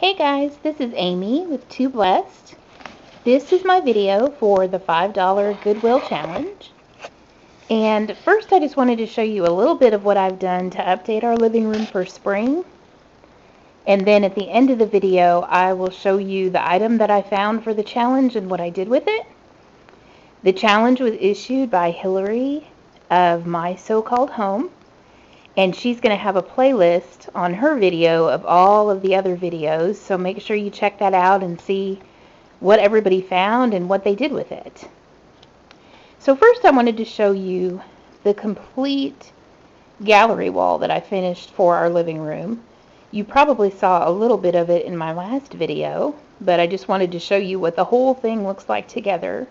Hey guys, this is Amy with Too Blessed. This is my video for the $5 Goodwill challenge. And first I just wanted to show you a little bit of what I've done to update our living room for spring. And then at the end of the video, I will show you the item that I found for the challenge and what I did with it. The challenge was issued by Hilary of My So-Called Home. And she's going to have a playlist on her video of all of the other videos, so make sure you check that out and see what everybody found and what they did with it. So first I wanted to show you the complete gallery wall that I finished for our living room. You probably saw a little bit of it in my last video, but I just wanted to show you what the whole thing looks like together.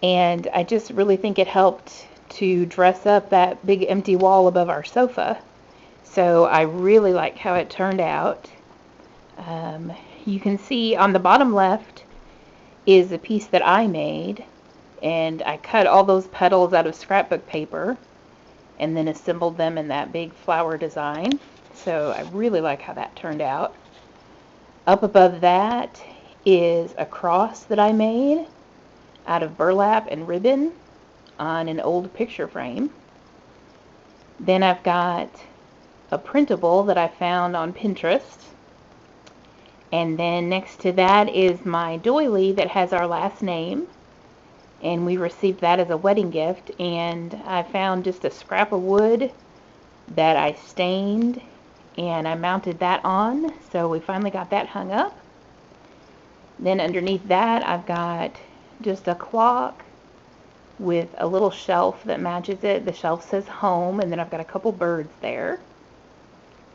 And I just really think it helped to dress up that big empty wall above our sofa. So I really like how it turned out. You can see on the bottom left is a piece that I made, and I cut all those petals out of scrapbook paper and then assembled them in that big flower design. So I really like how that turned out. Up above that is a cross that I made out of burlap and ribbon on an old picture frame. Then I've got a printable that I found on Pinterest. And then next to that is my doily that has our last name. And we received that as a wedding gift. And I found just a scrap of wood that I stained and I mounted that on. So we finally got that hung up. Then underneath that I've got just a clock with a little shelf that matches it. The shelf says home, and then I've got a couple birds there.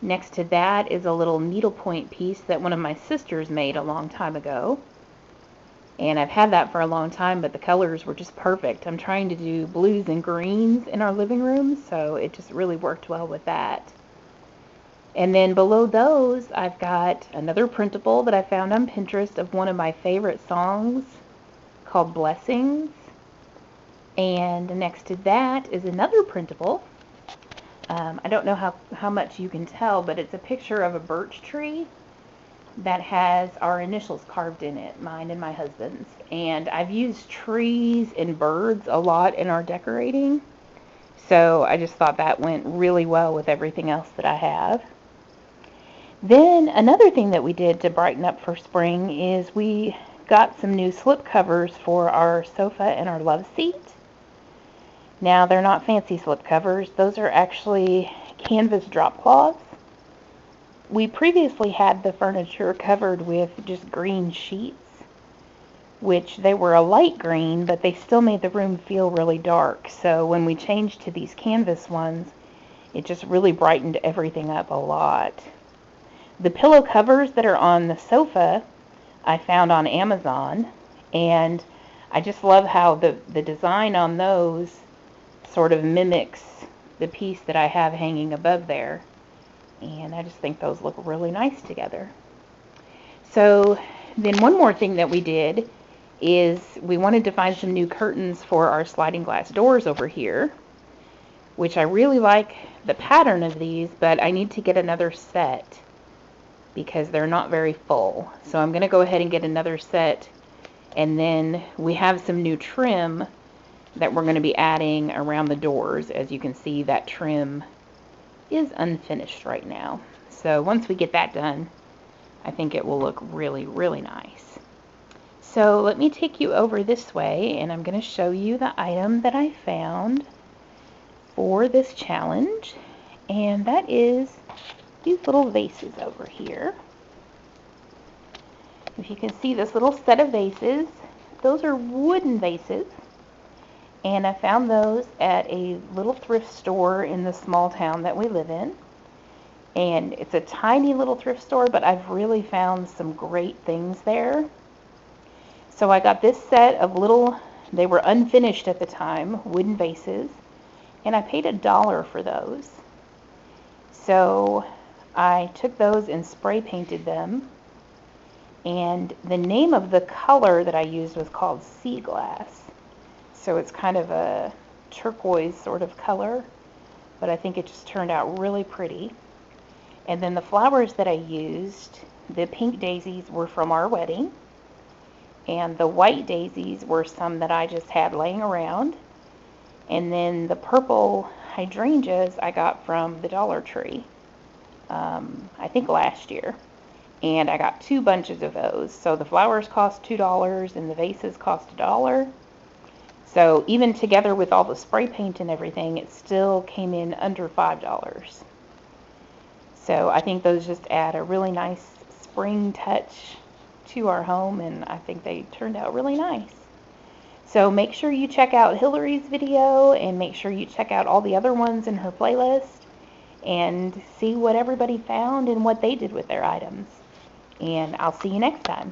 Next to that is a little needlepoint piece that one of my sisters made a long time ago. And I've had that for a long time, but the colors were just perfect. I'm trying to do blues and greens in our living room, so it just really worked well with that. And then below those, I've got another printable that I found on Pinterest of one of my favorite songs called Blessings. And next to that is another printable. I don't know how much you can tell, but it's a picture of a birch tree that has our initials carved in it, mine and my husband's. And I've used trees and birds a lot in our decorating, so I just thought that went really well with everything else that I have. Then another thing that we did to brighten up for spring is we got some new slip covers for our sofa and our love seat. Now, they're not fancy slip covers. Those are actually canvas drop cloths. We previously had the furniture covered with just green sheets, which they were a light green, but they still made the room feel really dark. So when we changed to these canvas ones, it just really brightened everything up a lot. The pillow covers that are on the sofa I found on Amazon, and I just love how the design on those sort of mimics the piece that I have hanging above there, and I just think those look really nice together. So then one more thing that we did is we wanted to find some new curtains for our sliding glass doors over here, which I really like the pattern of these, but I need to get another set because they're not very full. So I'm going to go ahead and get another set, and then we have some new trim that we're going to be adding around the doors. As you can see, that trim is unfinished right now. So once we get that done, I think it will look really, really nice. So let me take you over this way, and I'm going to show you the item that I found for this challenge, and that is these little vases over here. If you can see this little set of vases, those are wooden vases. And I found those at a little thrift store in the small town that we live in. And it's a tiny little thrift store, but I've really found some great things there. So I got this set of little, they were unfinished at the time, wooden vases. And I paid $1 for those. So I took those and spray painted them. And the name of the color that I used was called Sea Glass. So it's kind of a turquoise sort of color, but I think it just turned out really pretty. And then the flowers that I used, the pink daisies were from our wedding, and the white daisies were some that I just had laying around. And then the purple hydrangeas I got from the Dollar Tree, I think last year. And I got 2 bunches of those. So the flowers cost $2 and the vases cost $1. So even together with all the spray paint and everything, it still came in under $5. So I think those just add a really nice spring touch to our home, and I think they turned out really nice. So make sure you check out Hilary's video, and make sure you check out all the other ones in her playlist, and see what everybody found and what they did with their items. And I'll see you next time.